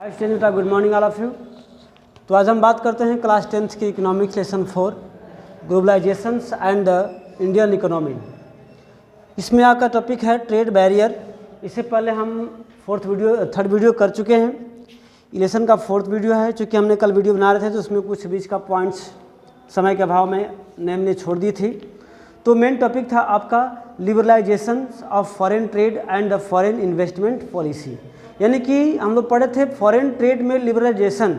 Good morning all of you. तो आज हम बात करते हैं क्लास 10th की economics lesson 4 globalisations and the Indian economy. इसमें आपका टॉपिक है ट्रेड बैरियर। इससे पहले हम थर्ड वीडियो कर चुके हैं। लेसन का 4th वीडियो है। चूँकि हमने कल वीडियो बना रहे थे तो उसमें कुछ बीच का पॉइंट्स समय के अभाव में नेम ने छोड़ दी थी। तो मेन टॉपिक था आपका liberalization of foreign trade and the foreign investment policy. यानी कि हम लोग पढ़े थे फॉरेन ट्रेड में लिबरलाइजेशन,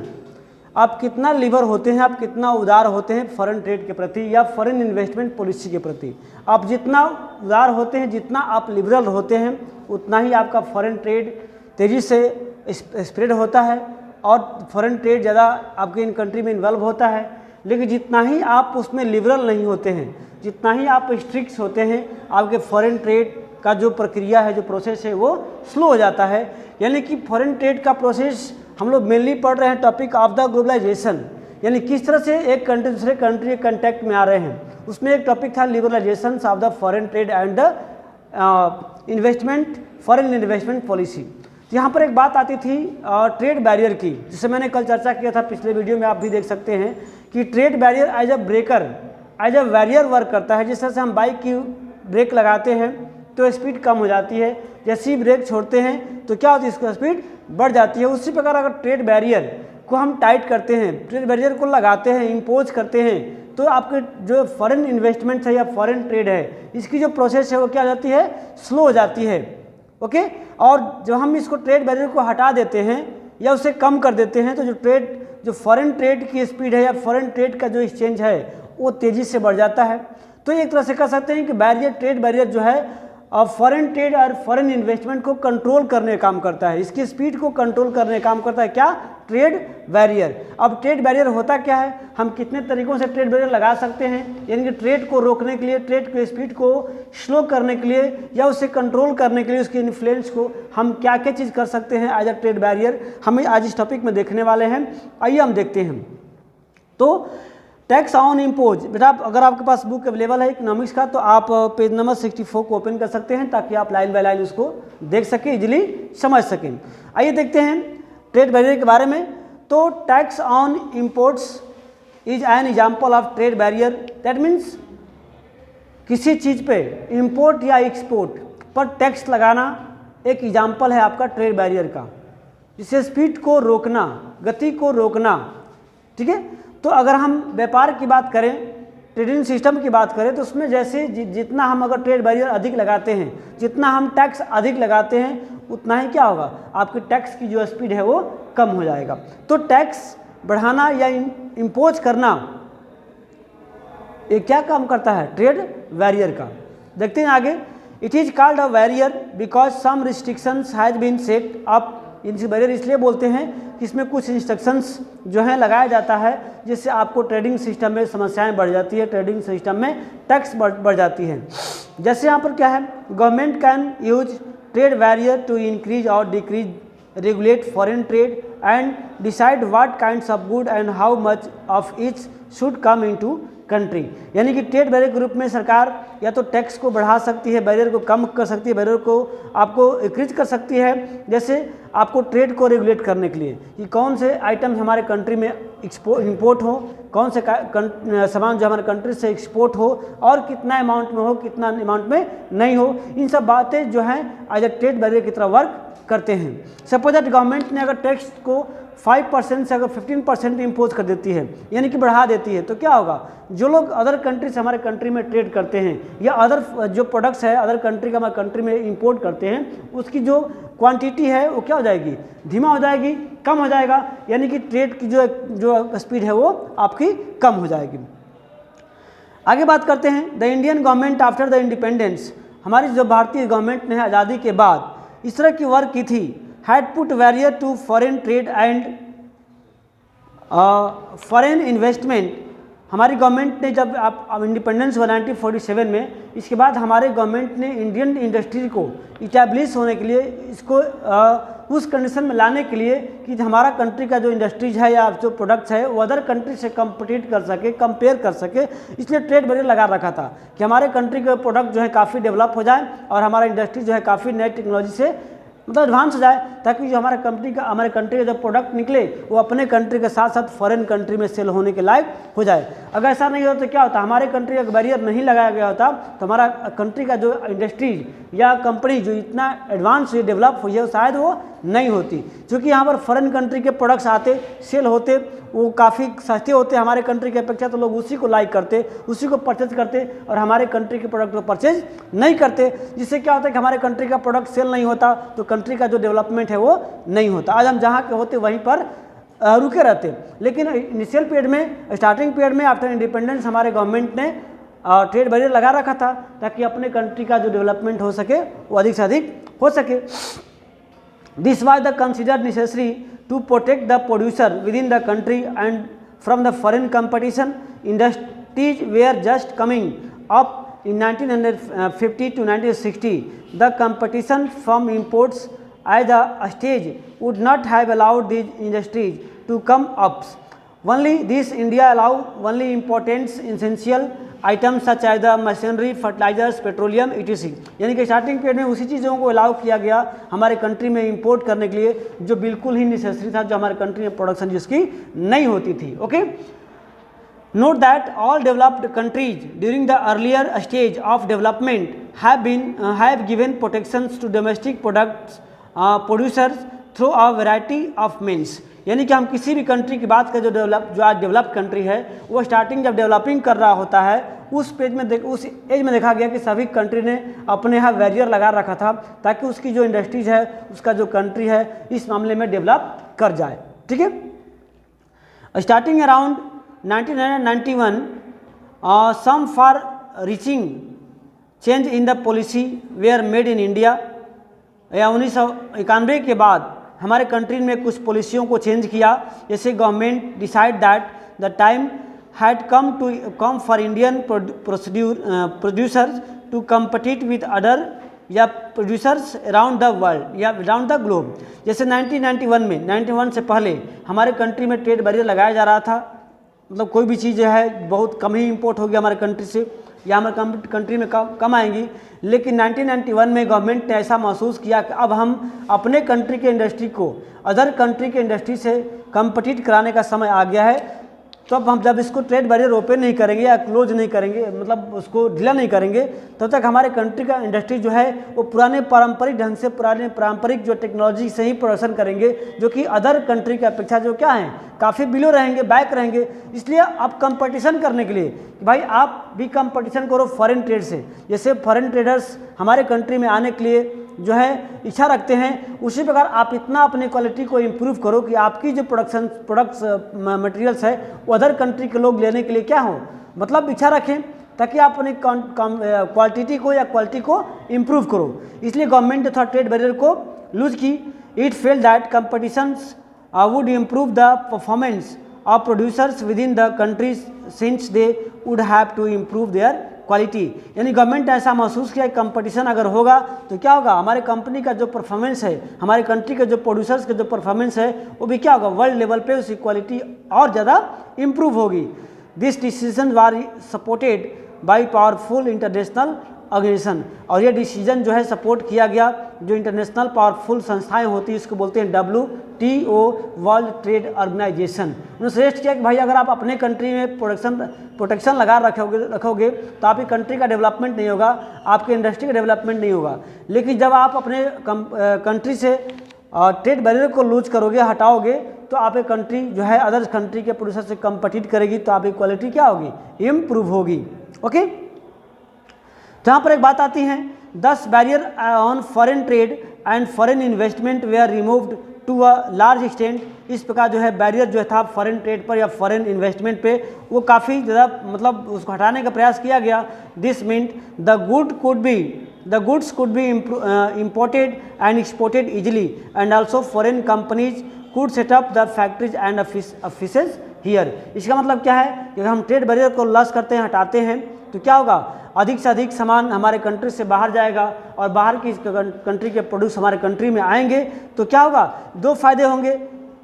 आप कितना लिबर होते हैं, आप कितना उदार होते हैं फॉरेन ट्रेड के प्रति या फॉरेन इन्वेस्टमेंट पॉलिसी के प्रति। आप जितना उदार होते हैं, जितना आप लिबरल होते हैं, उतना ही आपका फॉरेन ट्रेड तेज़ी से स्प्रेड होता है और फॉरेन ट्रेड ज़्यादा आपके इन कंट्री में इन्वॉल्व होता है। लेकिन जितना ही आप उसमें लिबरल नहीं होते हैं, जितना ही आप स्ट्रिक्ट होते हैं, आपके फॉरेन ट्रेड का जो प्रक्रिया है, जो प्रोसेस है, वो स्लो हो जाता है। यानी कि फॉरेन ट्रेड का प्रोसेस हम लोग मेनली पढ़ रहे हैं टॉपिक ऑफ द ग्लोबलाइजेशन, यानी किस तरह से एक कंट्री दूसरे कंट्री के कंटेक्ट में आ रहे हैं। उसमें एक टॉपिक था liberalization of the foreign trade and the investment foreign investment policy. तो यहाँ पर एक बात आती थी ट्रेड बैरियर की, जिसे मैंने कल चर्चा किया था पिछले वीडियो में। आप भी देख सकते हैं कि trade barrier as a breaker, as a barrier work करता है। जिस तरह से हम बाइक की ब्रेक लगाते हैं तो स्पीड कम हो जाती है, जैसे ही ब्रेक छोड़ते हैं तो क्या होती है, इसकी स्पीड बढ़ जाती है। उसी प्रकार अगर ट्रेड बैरियर को हम टाइट करते हैं, ट्रेड बैरियर को लगाते हैं, इम्पोज करते हैं, तो आपके जो फॉरेन इन्वेस्टमेंट है या फॉरेन ट्रेड है, इसकी जो प्रोसेस है वो क्या हो जाती है, स्लो हो जाती है। ओके। और जब हम इसको ट्रेड बैरियर को हटा देते हैं या उसे कम कर देते हैं, तो जो फॉरेन ट्रेड की स्पीड है या फॉरेन ट्रेड का जो एक्सचेंज है वो तेज़ी से बढ़ जाता है। तो एक तरह से कह सकते हैं कि बैरियर, ट्रेड बैरियर जो है फॉरेन ट्रेड और फॉरेन इन्वेस्टमेंट को कंट्रोल करने का काम करता है, इसकी स्पीड को कंट्रोल करने का काम करता है क्या, ट्रेड बैरियर। अब ट्रेड बैरियर होता क्या है, हम कितने तरीकों से ट्रेड बैरियर लगा सकते हैं, यानी कि ट्रेड को रोकने के लिए, ट्रेड की स्पीड को स्लो करने के लिए या उसे कंट्रोल करने के लिए, उसके इन्फ्लुएंस को हम क्या क्या चीज़ कर सकते हैं एज अ ट्रेड बैरियर, हम आज इस टॉपिक में देखने वाले हैं। आइए हम देखते हैं। तो टैक्स ऑन इम्पोज, बेटा अगर आपके पास बुक अवेलेबल है इकोनॉमिक्स का तो आप पेज नंबर 64 को ओपन कर सकते हैं, ताकि आप लाइन बाय लाइन उसको देख सकें, इजीली समझ सकें। आइए देखते हैं ट्रेड बैरियर के बारे में। तो tax on imports is an example of trade barrier. That means किसी चीज़ पे इम्पोर्ट या एक्सपोर्ट पर टैक्स लगाना एक एग्जाम्पल है आपका ट्रेड बैरियर का, जिससे स्पीड को रोकना, गति को रोकना। ठीक है। तो अगर हम व्यापार की बात करें, ट्रेडिंग सिस्टम की बात करें, तो उसमें जैसे जितना हम अगर ट्रेड बैरियर अधिक लगाते हैं, जितना हम टैक्स अधिक लगाते हैं, उतना ही क्या होगा, आपकी टैक्स की जो स्पीड है वो कम हो जाएगा। तो टैक्स बढ़ाना या इम्पोज करना ये क्या काम करता है, ट्रेड बैरियर का। देखते हैं आगे। It is called a barrier because some restrictions has been set up. इनसे बैरियर इसलिए बोलते हैं कि इसमें कुछ इंस्ट्रक्शंस जो हैं लगाया जाता है, जिससे आपको ट्रेडिंग सिस्टम में समस्याएं बढ़ जाती है, ट्रेडिंग सिस्टम में टैक्स बढ़ जाती है। जैसे यहाँ पर क्या है, government can use trade barrier to increase और decrease, regulate foreign trade and decide what kinds of good and how much of each should come into country. यानी कि ट्रेड बैरियर के रूप में सरकार या तो टैक्स को बढ़ा सकती है, बैरियर को कम कर सकती है, बैरियर को आपको इंक्रीज कर सकती है। जैसे आपको ट्रेड को रेगुलेट करने के लिए कि कौन से आइटम हमारे कंट्री में इंपोर्ट हो, कौन से सामान जो हमारे कंट्री से एक्सपोर्ट हो, और कितना अमाउंट में हो, कितना अमाउंट में नहीं हो। इन सब बातें जो हैं एज अ ट्रेड बैरियर की तरह वर्क करते हैं। सपोज दैट गवर्नमेंट ने अगर टैक्स को 5% से अगर 15% इम्पोज कर देती है, यानी कि बढ़ा देती है, तो क्या होगा, जो लोग अदर कंट्री से हमारे कंट्री में ट्रेड करते हैं या अदर जो प्रोडक्ट्स है अदर कंट्री का हमारे कंट्री में इंपोर्ट करते हैं, उसकी जो क्वांटिटी है वो क्या हो जाएगी, धीमा हो जाएगी, कम हो जाएगा। यानी कि ट्रेड की जो स्पीड है वो आपकी कम हो जाएगी। आगे बात करते हैं। The Indian government after the independence, हमारी जो भारतीय गवर्नमेंट ने आज़ादी के बाद इस तरह की वर्क की थी, had put barrier to foreign trade and foreign investment। हमारी गवर्नमेंट ने जब आप इंडिपेंडेंस हुआ 1947 में, इसके बाद हमारे गवर्नमेंट ने इंडियन इंडस्ट्री को इस्टेब्लिश होने के लिए, इसको उस कंडीशन में लाने के लिए कि हमारा कंट्री का जो इंडस्ट्रीज है या जो प्रोडक्ट्स है वो अदर कंट्री से कम्पीट कर सके, कंपेयर कर सके, इसलिए ट्रेड बैरियर लगा रखा था कि हमारे कंट्री के प्रोडक्ट जो है काफ़ी डेवलप हो जाए और हमारा इंडस्ट्री जो है काफ़ी नई टेक्नोलॉजी से मतलब एडवांस हो जाए, ताकि जो हमारे कंट्री का जो प्रोडक्ट निकले वो अपने कंट्री के साथ साथ फॉरेन कंट्री में सेल होने के लायक हो जाए। अगर ऐसा नहीं होता तो क्या होता, हमारे कंट्री का बैरियर नहीं लगाया गया होता तो हमारा कंट्री का जो इंडस्ट्रीज या कंपनी जो इतना एडवांस हुई, डेवलप हुई है, शायद वो नहीं होती। क्योंकि यहाँ पर फॉरेन कंट्री के प्रोडक्ट्स आते, सेल होते, वो काफ़ी सस्ते होते हमारे कंट्री की अपेक्षा, तो लोग उसी को लाइक करते, उसी को परचेज करते और हमारे कंट्री के प्रोडक्ट को परचेज नहीं करते। जिससे क्या होता है कि हमारे कंट्री का प्रोडक्ट सेल नहीं होता तो कंट्री का जो डेवलपमेंट है वो नहीं होता। आज हम जहाँ के होते वहीं पर रुके रहते। लेकिन इनिशियल पीरियड में, स्टार्टिंग पीरियड में आफ्टर इंडिपेंडेंस हमारे गवर्नमेंट ने ट्रेड बैरियर लगा रखा था ताकि अपने कंट्री का जो डेवलपमेंट हो सके वो अधिक से अधिक हो सके। This was the considered necessary to protect the producer within the country and from the foreign competition. Industries were just coming up in 1950 to 1960. The competition from imports as a stage would not have allowed these industries to come up. Only this India allowed only important essential item such as the machinery, fertilizers, petroleum etc. यानी कि starting period में उसी चीज़ों को allow किया गया हमारे country में इंपोर्ट करने के लिए जो बिल्कुल ही नेसेसरी था, जो हमारे कंट्री में प्रोडक्शन जिसकी नहीं होती थी। Okay, note that all developed countries during the earlier stage of development have given protections to domestic products producers through a variety of means. यानी कि हम किसी भी कंट्री की बात करें जो आज डेवलप्ड कंट्री है, वो स्टार्टिंग जब डेवलपिंग कर रहा होता है उस एज में देखा गया कि सभी कंट्री ने अपने यहाँ बैरियर लगा रखा था ताकि उसकी जो इंडस्ट्रीज है, उसका जो कंट्री है, इस मामले में डेवलप कर जाए। ठीक है, starting around 1991 some far reaching change in the policy were made in India. या 1991 के बाद हमारे कंट्री में कुछ पॉलिसियों को चेंज किया, जैसे government decide that the time had come for Indian producers to compete with other या प्रोड्यूसर्स अराउंड द वर्ल्ड या अराउंड द ग्लोब। जैसे 1991 में, 91 से पहले हमारे कंट्री में ट्रेड बैरियर लगाया जा रहा था, मतलब कोई भी चीज़ है बहुत कम ही इंपोर्ट होगी हमारे कंट्री से या हमारे कंट्री में कम आएंगी। लेकिन 1991 में गवर्नमेंट ने ऐसा महसूस किया कि अब हम अपने कंट्री के इंडस्ट्री को अदर कंट्री के इंडस्ट्री से कम्पीट कराने का समय आ गया है। तो अब हम जब इसको ट्रेड बैरियर ओपन नहीं करेंगे या क्लोज नहीं करेंगे, मतलब उसको ढीला नहीं करेंगे, तब तक हमारे कंट्री का इंडस्ट्री जो है वो पुराने पारंपरिक ढंग से, पुराने पारंपरिक जो टेक्नोलॉजी से ही प्रोडक्शन करेंगे, जो कि अदर कंट्री की अपेक्षा जो क्या हैं काफ़ी बिलो रहेंगे, बैक रहेंगे। इसलिए अब कंपटीशन करने के लिए भाई आप भी कंपटीशन करो फॉरेन ट्रेड से। जैसे फॉरेन ट्रेडर्स हमारे कंट्री में आने के लिए जो है इच्छा रखते हैं, उसी प्रकार आप इतना अपनी क्वालिटी को इम्प्रूव करो कि आपकी जो प्रोडक्ट्स मटेरियल्स है वो अदर कंट्री के लोग लेने के लिए क्या हो, मतलब इच्छा रखें, ताकि आप अपनी क्वालिटी को इम्प्रूव करो। इसलिए गवर्नमेंट ने थोड़ा ट्रेड बैरियर को लूज की। It fail that competitions would improve the performance of producers within the countries since they would have to improve their quality. यानी गवर्नमेंट ने ऐसा महसूस किया कि कंपटीशन अगर होगा तो क्या होगा, हमारे कंपनी का जो परफॉर्मेंस है, हमारे कंट्री के जो प्रोड्यूसर्स के जो परफॉर्मेंस है वो भी क्या होगा, वर्ल्ड लेवल पे उसकी क्वालिटी और ज़्यादा इम्प्रूव होगी। This decision was supported by powerful international organization. और ये डिसीजन जो है सपोर्ट किया गया जो इंटरनेशनल पावरफुल संस्थाएं होती हैं, इसको बोलते हैं WTO, वर्ल्ड ट्रेड ऑर्गेनाइजेशन। उन्होंने सजेस्ट किया कि भाई अगर आप अपने कंट्री में प्रोटेक्शन लगा रखोगे तो आपकी कंट्री का डेवलपमेंट नहीं होगा, आपके इंडस्ट्री का डेवलपमेंट नहीं होगा। लेकिन जब आप अपने कंट्री से ट्रेड बैरियर को लूज करोगे, हटाओगे, तो आपकी कंट्री जो है अदर कंट्री के प्रोड्यूसर से कम्पीट करेगी, तो आपकी क्वालिटी क्या होगी, इम्प्रूव होगी। ओके, जहाँ पर एक बात आती है, 10 barrier on foreign trade and foreign investment were removed to a large extent. इस प्रकार जो है बैरियर जो था फॉरेन ट्रेड पर या फॉरेन इन्वेस्टमेंट पे वो काफ़ी ज़्यादा, मतलब उसको हटाने का प्रयास किया गया। This meant the goods could be imported and exported easily and also foreign companies could set up the factories and offices here। इसका मतलब क्या है कि अगर हम ट्रेड बैरियर को लॉस करते हैं, हटाते हैं, तो क्या होगा, अधिक से अधिक सामान हमारे कंट्री से बाहर जाएगा और बाहर की कंट्री के प्रोड्यूस हमारे कंट्री में आएंगे, तो क्या होगा, 2 फायदे होंगे।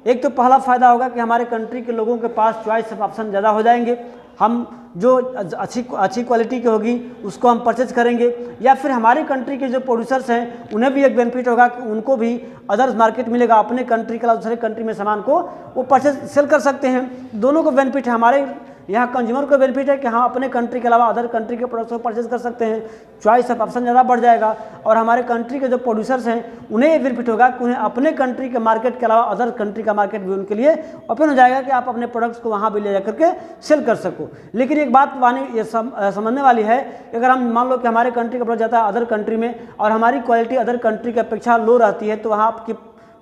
एक तो पहला फ़ायदा होगा कि हमारे कंट्री के लोगों के पास चॉइस ऑफ ऑप्शन ज़्यादा हो जाएंगे, हम जो अच्छी क्वालिटी की होगी उसको हम परचेज करेंगे, या फिर हमारी कंट्री के जो प्रोड्यूसर्स हैं उन्हें भी एक बेनिफिट होगा कि उनको भी अदर्स मार्केट मिलेगा, अपने कंट्री के अलावा दूसरे कंट्री में सामान को वो परचेज सेल कर सकते हैं। दोनों को बेनिफिट है, हमारे यहाँ कंज्यूमर को बेनिफिट है कि हाँ अपने कंट्री के अलावा अदर कंट्री के प्रोडक्ट्स को परचेज कर सकते हैं, चॉइस ऑफ ऑप्शन ज़्यादा बढ़ जाएगा, और हमारे कंट्री के जो प्रोड्यूसर्स हैं उन्हें ये बेनिफिट होगा कि उन्हें अपने कंट्री के मार्केट के अलावा अदर कंट्री का मार्केट भी उनके लिए ओपन हो जाएगा कि आप अपने प्रोडक्ट्स को वहाँ भी ले जा करके सेल कर सको। लेकिन एक बात ये समझने वाली है कि अगर हम मान लो कि हमारे कंट्री का प्रोडक्ट जाता है अदर कंट्री में और हमारी क्वालिटी अदर कंट्री की अपेक्षा लो रहती है, तो वहाँ आपकी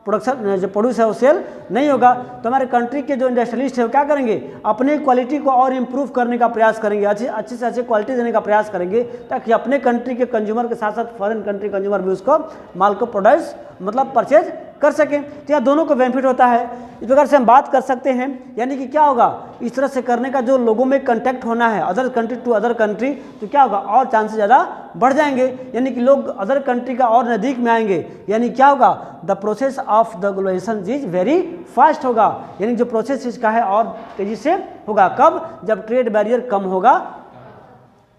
प्रोडक्शन जो प्रोड्यूस है वो सेल नहीं होगा। तो हमारे कंट्री के जो इंडस्ट्रियलिस्ट है वो क्या करेंगे, अपनी क्वालिटी को और इम्प्रूव करने का प्रयास करेंगे, अच्छी से अच्छी क्वालिटी देने का प्रयास करेंगे, ताकि अपने कंट्री के कंज्यूमर के साथ साथ फॉरेन कंट्री कंज्यूमर भी उसको माल को प्रोड्यूस मतलब परचेज कर सकें। तो यहाँ दोनों को बेनिफिट होता है। इस प्रकार से हम बात कर सकते हैं, यानी कि क्या होगा, इस तरह से करने का जो लोगों में कंटेक्ट होना है other country to other country, तो क्या होगा, और चांसेस ज़्यादा बढ़ जाएंगे, यानी कि लोग अदर कंट्री का और नज़दीक में आएंगे। यानी क्या होगा, the process of the globalization is very fast होगा, यानी जो प्रोसेस इसका है और तेज़ी से होगा। कब, जब ट्रेड बैरियर कम होगा।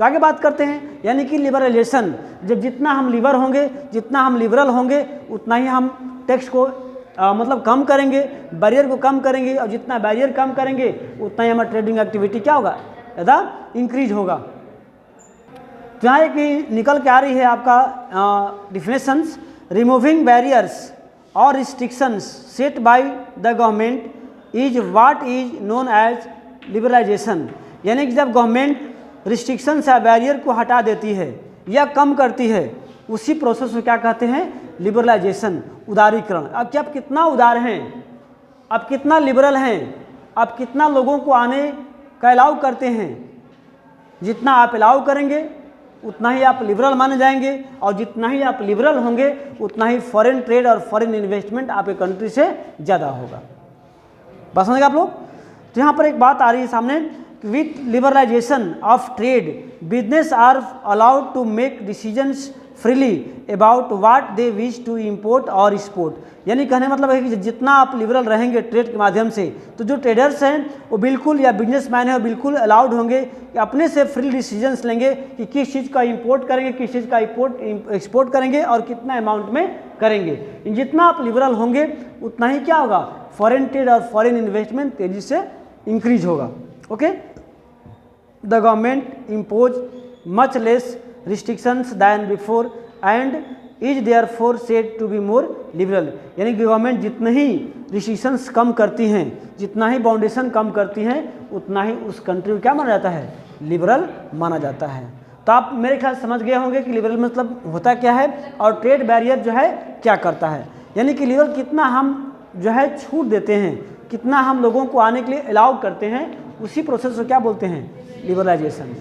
तो आगे बात करते हैं, यानी कि लिबरलाइजेशन, जब जितना हम लिबर होंगे, जितना हम लिबरल होंगे, उतना ही हम टैक्स को मतलब कम करेंगे, बैरियर को कम करेंगे, और जितना बैरियर कम करेंगे उतना ही हमारा ट्रेडिंग एक्टिविटी क्या होगा, ज़्यादा इंक्रीज होगा। तो यहाँ एक निकल के आ रही है आपका डिफिनेशंस, रिमूविंग बैरियर्स और restrictions set by the government is what is known as liberalization, यानी कि जब गवर्नमेंट रिस्ट्रिक्शंस या बैरियर को हटा देती है या कम करती है, उसी प्रोसेस को क्या कहते हैं, लिबरलाइजेशन, उदारीकरण। अब क्या आप कितना उदार हैं, आप कितना लिबरल हैं, आप कितना लोगों को आने का अलाउ करते हैं, जितना आप अलाउ करेंगे उतना ही आप लिबरल माने जाएंगे, और जितना ही आप लिबरल होंगे उतना ही फॉरेन ट्रेड और फॉरेन इन्वेस्टमेंट आपके कंट्री से ज़्यादा होगा। बात समझेगा आप लोग। तो यहाँ पर एक बात आ रही है सामने, with liberalization of trade business are allowed to make decisions freely about what they wish to import और एक्सपोर्ट, यानी कहने मतलब है कि जितना आप लिबरल रहेंगे ट्रेड के माध्यम से, तो जो ट्रेडर्स हैं वो बिल्कुल, या बिजनेसमैन है वो बिल्कुल अलाउड होंगे कि अपने से फ्री डिसीजंस लेंगे कि किस चीज़ का इंपोर्ट करेंगे, किस चीज़ का एक्सपोर्ट करेंगे और कितना अमाउंट में करेंगे। जितना आप लिबरल होंगे उतना ही क्या होगा, फॉरेन ट्रेड और फॉरेन इन्वेस्टमेंट तेज़ी से इंक्रीज होगा। Okay, the government impose much less restrictions than before and is therefore said to be more liberal, यानी कि गवर्नमेंट जितने ही रिस्ट्रिक्शंस कम करती हैं, जितना ही बाउंडेशन कम करती हैं, उतना ही उस कंट्री को क्या माना जाता है, लिबरल माना जाता है। तो आप मेरे ख्याल समझ गए होंगे कि लिबरल मतलब होता क्या है और ट्रेड बैरियर जो है क्या करता है। यानी कि लिबरल कितना हम जो है छूट देते हैं, कितना हम लोगों को आने के लिए अलाउ करते हैं, उसी प्रोसेस को क्या बोलते हैं, लिबरलाइजेशन।